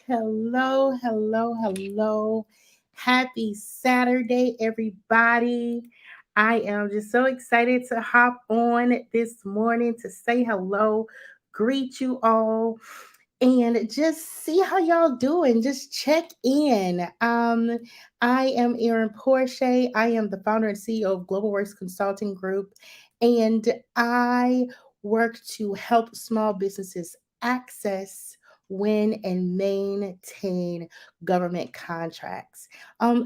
Hello, hello, hello. Happy Saturday, everybody. I am just so excited to hop on this morning to say hello, greet you all, and just see how y'all doing. Just check in. I am Erin Porsche. I am the founder and CEO of Global Works Consulting Group, and I work to help small businesses access, win, and maintain government contracts.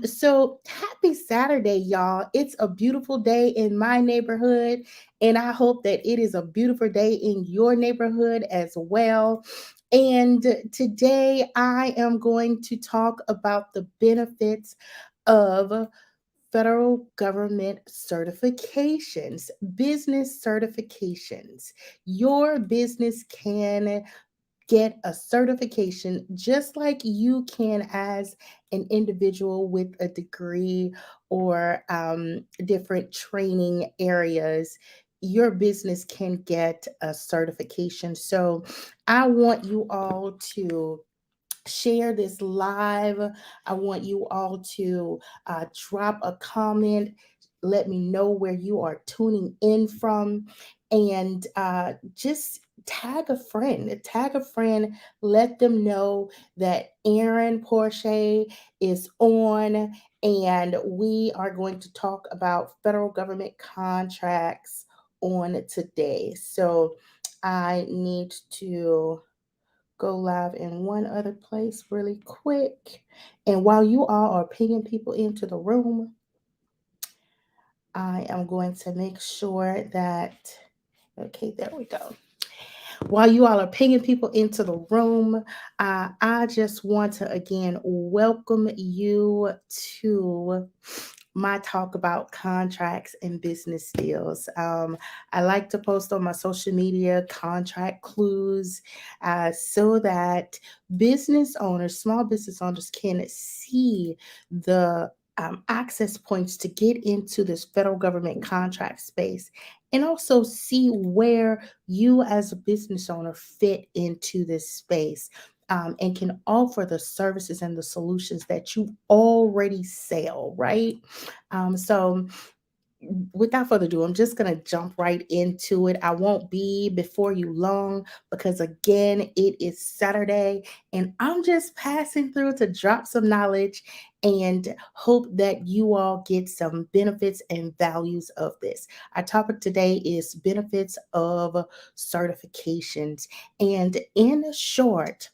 So happy Saturday, y'all. It's a beautiful day in my neighborhood, and I hope that it is a beautiful day in your neighborhood as well. And today I am going to talk about the benefits of federal government certifications, business certifications. Your business can get a certification just like you can as an individual with a degree or different training areas. Your business can get a certification. So I want you all to share this live. I want you all to drop a comment. Let me know where you are tuning in from, and just tag a friend. Tag a friend. Let them know that Erin Porsche is on, and we are going to talk about federal government contracts on today. So I need to go live in one other place really quick. And while you all are pinging people into the room, I am going to make sure that, okay, there we go. While you all are pinging people into the room, I just want to again welcome you to my talk about contracts and business deals. I like to post on my social media contract clues so that business owners, small business owners, can see the access points to get into this federal government contract space, and also see where you as a business owner fit into this space, and can offer the services and the solutions that you already sell, right? So without further ado, I'm just going to jump right into it. I won't be before you long because, again, it is Saturday and I'm just passing through to drop some knowledge and hope that you all get some benefits and values of this. Our topic today is benefits of certifications. And in short,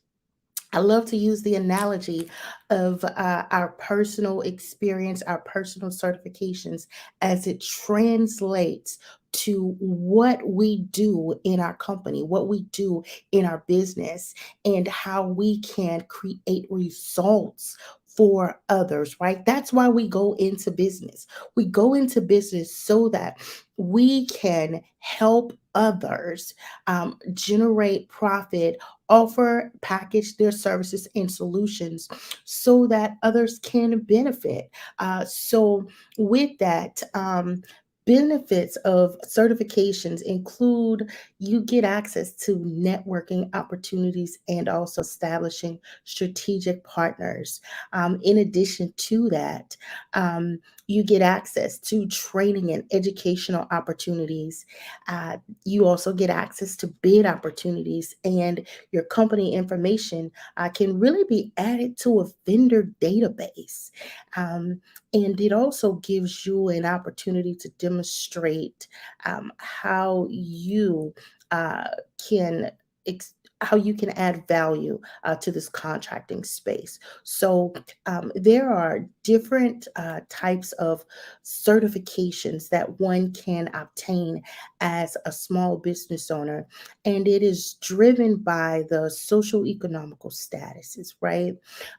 I love to use the analogy of our personal experience, our personal certifications, as it translates to what we do in our company, what we do in our business, and how we can create results for others, right? That's why we go into business. We go into business so that we can help others generate profit, offer, package their services and solutions so that others can benefit. So, with that, benefits of certifications include you get access to networking opportunities and also establishing strategic partners. In addition to that, you get access to training and educational opportunities. You also get access to bid opportunities, and your company information can really be added to a vendor database. And it also gives you an opportunity to demonstrate how you uh, can. How you can add value to this contracting space. So, there are different types of certifications that one can obtain as a small business owner, and it is driven by the socioeconomical statuses, right?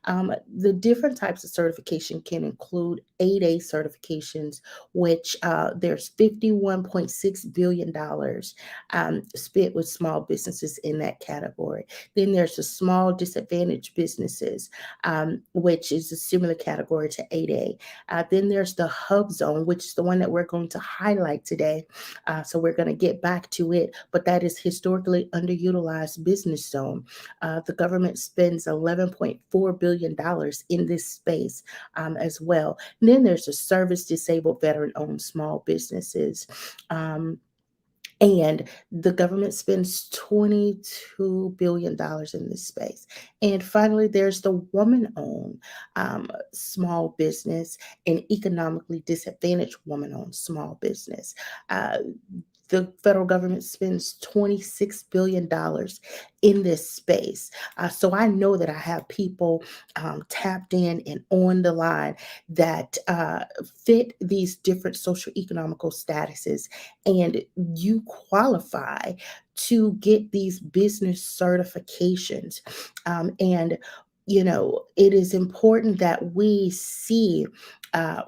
The different types of certification can include 8A certifications, which there's $51.6 billion spent with small businesses in that category. Then there's the small disadvantaged businesses, which is a similar category to 8A. Then there's the hub zone, which is the one that we're going to highlight today. So we're going to get back to it, but that is historically underutilized business zone. The government spends $11.4 billion in this space as well. And then there's the service disabled veteran owned small businesses. And the government spends $22 billion in this space. And finally, there's the woman owned small business and economically disadvantaged woman owned small business. Uh, the federal government spends $26 billion in this space. So I know that I have people tapped in and on the line that fit these different socioeconomical statuses, and you qualify to get these business certifications. And it is important that we see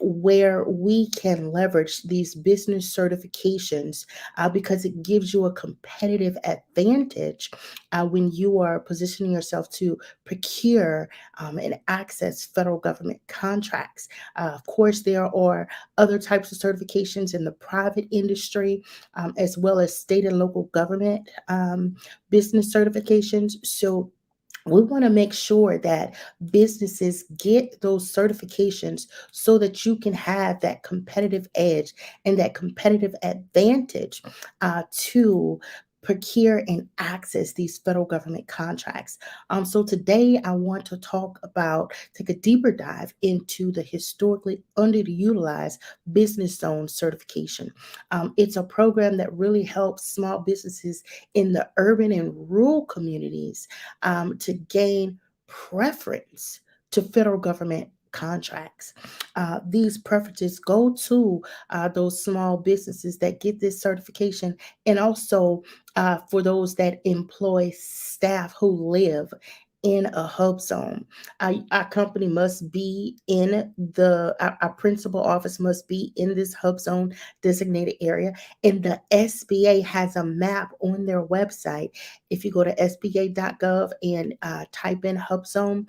where we can leverage these business certifications because it gives you a competitive advantage when you are positioning yourself to procure and access federal government contracts. Of course, there are other types of certifications in the private industry, as well as state and local government business certifications. So we want to make sure that businesses get those certifications so that you can have that competitive edge and that competitive advantage to procure and access these federal government contracts. So today I want to take a deeper dive into the historically underutilized business zone certification. It's a program that really helps small businesses in the urban and rural communities to gain preference to federal government contracts. These preferences go to those small businesses that get this certification, and also for those that employ staff who live in a hub zone. Our company must be in our principal office must be in this hub zone designated area. And the SBA has a map on their website. If you go to sba.gov and type in hub zone,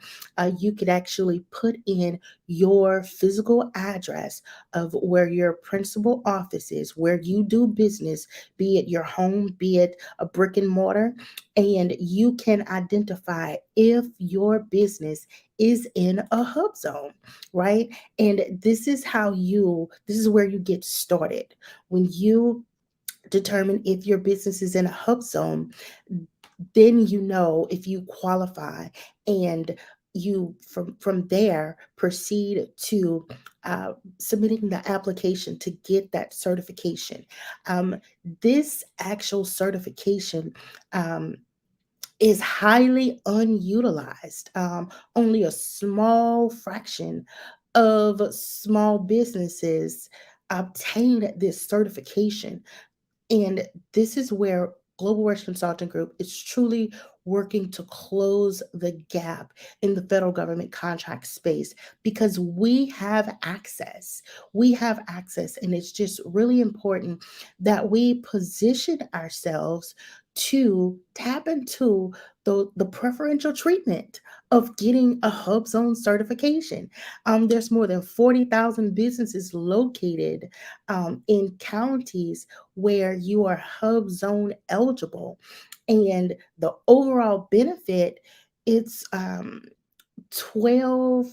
you could actually put in your physical address of where your principal office is, where you do business, be it your home, be it a brick and mortar, and you can identify if your business is in a hub zone, right? And this is where you get started. When you determine if your business is in a hub zone, then you know if you qualify, and you from there proceed to submitting the application to get that certification. Um, this actual certification is highly unutilized. Only a small fraction of small businesses obtain this certification, and this is where Global Rush Consulting Group is truly working to close the gap in the federal government contract space, because we have access. We have access, and it's just really important that we position ourselves to tap into the preferential treatment of getting a hub zone certification. There's more than 40,000 businesses located in counties where you are hub zone eligible, and the overall benefit, it's 12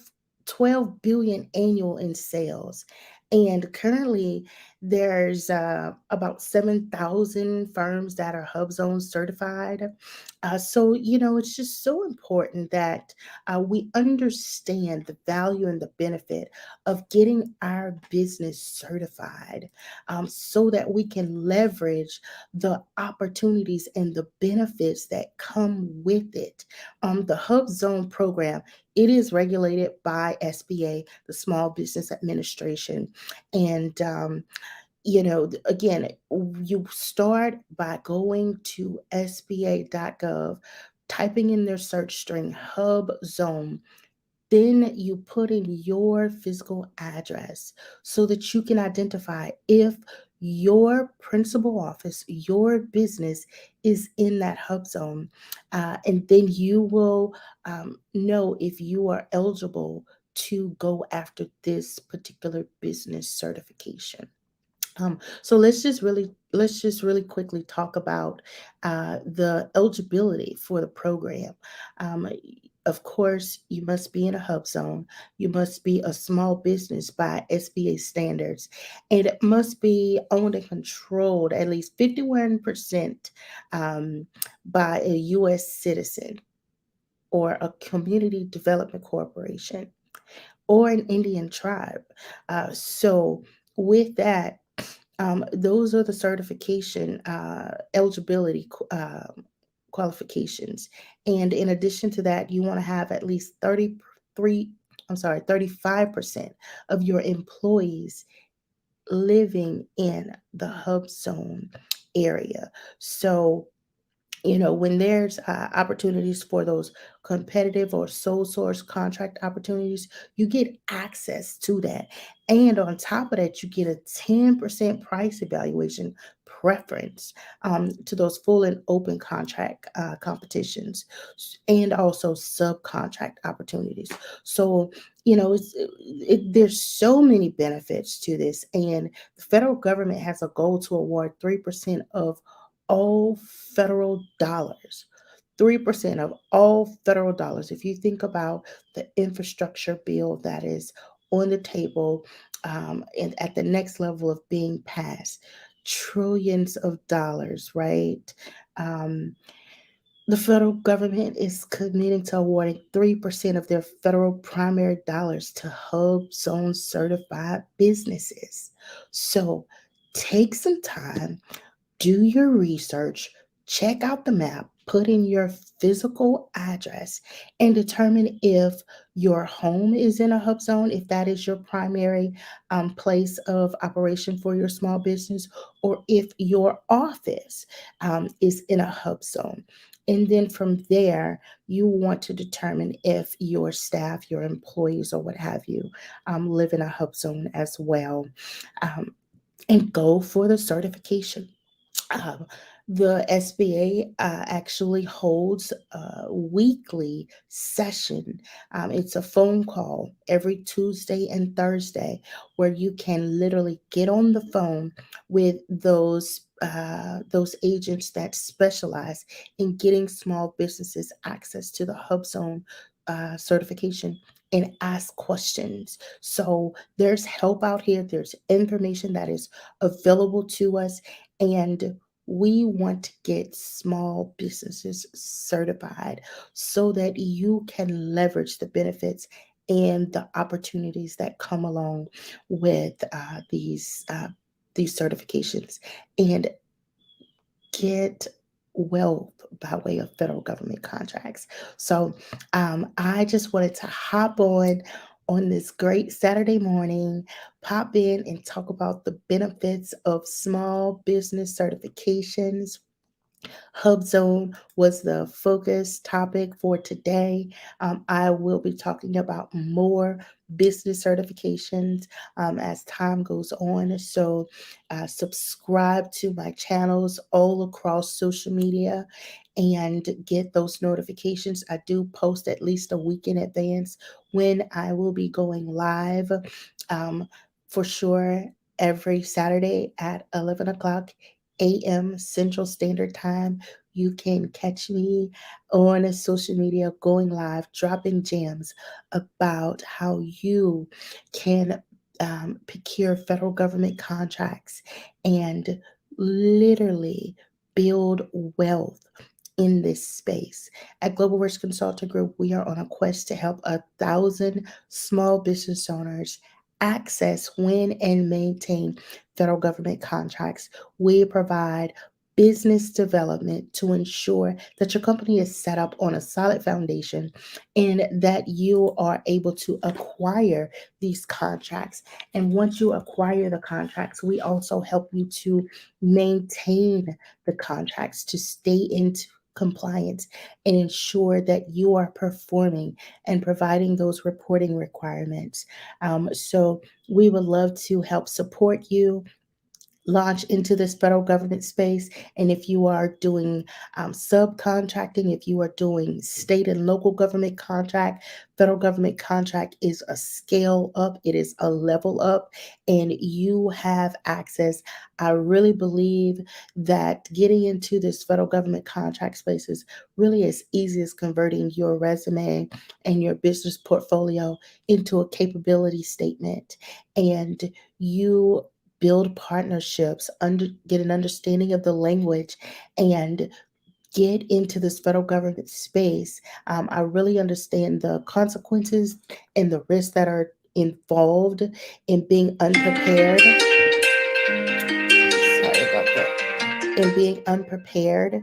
12 billion annual in sales. And currently there's about 7,000 firms that are hub zone certified. So it's just so important that we understand the value and the benefit of getting our business certified, so that we can leverage the opportunities and the benefits that come with it. The hub zone program, it is regulated by SBA, the Small Business Administration. And, again, you start by going to sba.gov, typing in their search string hub zone. Then you put in your physical address so that you can identify if your principal office, your business is in that hub zone. And then you will know if you are eligible to go after this particular business certification. So let's just really quickly talk about the eligibility for the program. Um, of course, you must be in a hub zone. You must be a small business by SBA standards, and it must be owned and controlled at least 51% um, by a U.S. citizen or a community development corporation or an Indian tribe. So, with that, those are the certification eligibility qualifications. And in addition to that, you want to have at least 35% of your employees living in the hub zone area. So, when there's opportunities for those competitive or sole source contract opportunities, you get access to that. And on top of that, you get a 10% price evaluation preference to those full and open contract competitions and also subcontract opportunities. So, there's so many benefits to this. And the federal government has a goal to award 3% of all federal dollars. 3% of all federal dollars. If you think about the infrastructure bill that is on the table and at the next level of being passed, trillions of dollars, right? Um, the federal government is committing to awarding 3% of their federal primary dollars to hub zone certified businesses. So take some time, do your research, check out the map, put in your physical address, and determine if your home is in a hub zone, if that is your primary place of operation for your small business, or if your office is in a hub zone. And then from there, you want to determine if your staff, your employees, or what have you live in a hub zone as well. Um, and go for the certification. um, the SBA actually holds a weekly session. It's a phone call every Tuesday and Thursday where you can literally get on the phone with those agents that specialize in getting small businesses access to the Hub Zone certification and ask questions. So there's help out here. There's information that is available to us, and we want to get small businesses certified so that you can leverage the benefits and the opportunities that come along with these certifications and get wealth by way of federal government contracts. So I just wanted to hop on this great Saturday morning, pop in and talk about the benefits of small business certifications. Hub Zone was the focus topic for today. I will be talking about more business certifications as time goes on. So, subscribe to my channels all across social media and get those notifications. I do post at least a week in advance when I will be going live um, for sure every Saturday at 11 o'clock a.m. Central Standard Time. You can catch me on social media going live, dropping gems about how you can procure federal government contracts and literally build wealth in this space. At Global Risk Consulting Group, we are on a quest to help 1,000 small business owners access, win, and maintain federal government contracts. We provide business development to ensure that your company is set up on a solid foundation and that you are able to acquire these contracts. And once you acquire the contracts, we also help you to maintain the contracts to stay in compliance and ensure that you are performing and providing those reporting requirements. So we would love to help support you. launch into this federal government space. And if you are doing subcontracting, if you are doing state and local government contract, federal government contract is a scale up, it is a level up, and you have access. I really believe that getting into this federal government contract space is really as easy as converting your resume and your business portfolio into a capability statement. And you build partnerships, get an understanding of the language, and get into this federal government space. I really understand the consequences and the risks that are involved in being unprepared. Sorry about that. In being unprepared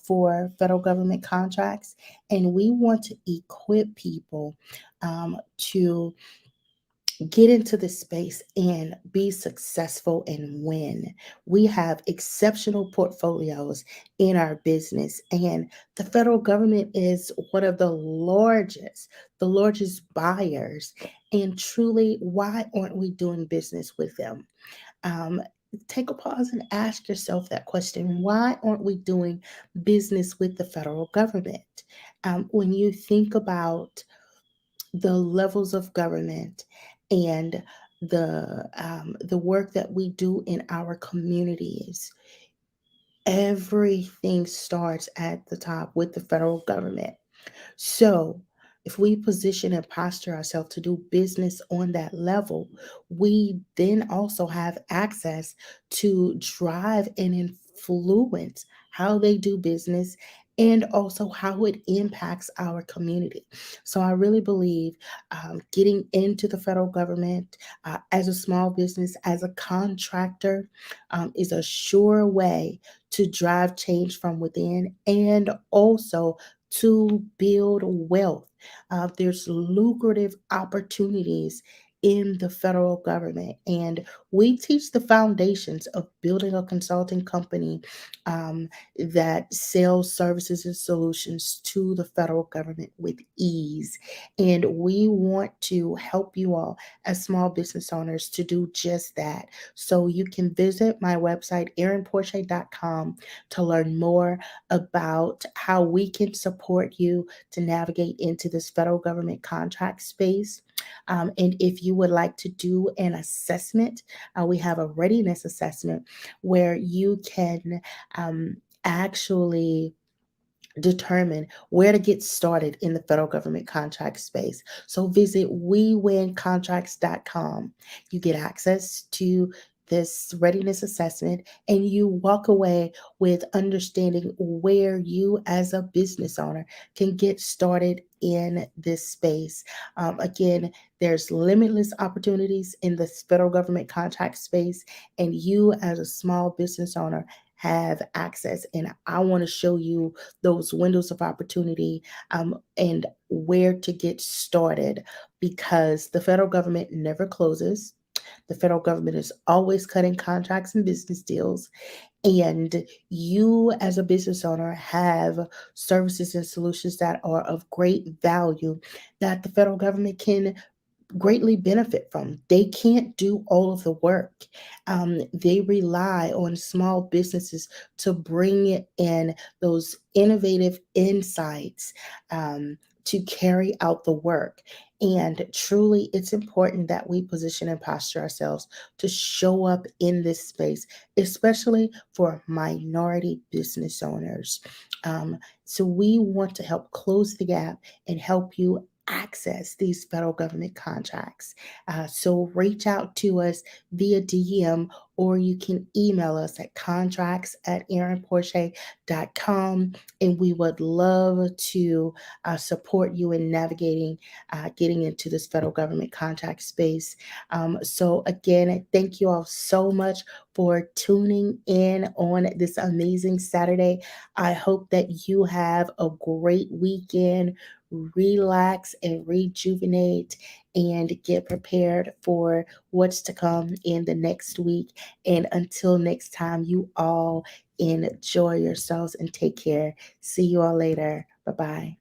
for federal government contracts. And we want to equip people to get into this space and be successful and win. We have exceptional portfolios in our business, and the federal government is one of the largest buyers. And truly, why aren't we doing business with them? Um, Take a pause and ask yourself that question. Why aren't we doing business with the federal government? When you think about the levels of government and the work that we do in our communities, everything starts at the top with the federal government. So, if we position and posture ourselves to do business on that level, we then also have access to drive and influence how they do business and also how it impacts our community. So, I really believe getting into the federal government as a small business, as a contractor, is a sure way to drive change from within and also to build wealth. There's lucrative opportunities in the federal government, and we teach the foundations of building a consulting company that sells services and solutions to the federal government with ease. And we want to help you all as small business owners to do just that. So you can visit my website, erinporche.com, to learn more about how we can support you to navigate into this federal government contract space. And if you would like to do an assessment, we have a readiness assessment where you can actually determine where to get started in the federal government contract space. So visit wewincontracts.com. You get access to this readiness assessment and you walk away with understanding where you as a business owner can get started in this space. Again, there's limitless opportunities in the federal government contract space, and you as a small business owner have access. And I want to show you those windows of opportunity and where to get started, because the federal government never closes. The federal government is always cutting contracts and business deals. And you, as a business owner, have services and solutions that are of great value that the federal government can greatly benefit from. They can't do all of the work. They rely on small businesses to bring in those innovative insights to carry out the work. And truly, it's important that we position and posture ourselves to show up in this space, especially for minority business owners. So, we want to help close the gap and help you access these federal government contracts. So reach out to us via DM, or you can email us at contracts@erinporche.com, and we would love to support you in navigating getting into this federal government contract space. So again, thank you all so much for tuning in on this amazing Saturday. I hope that you have a great weekend. Relax and rejuvenate and get prepared for what's to come in the next week. And until next time, you all enjoy yourselves and take care. See you all later. Bye bye.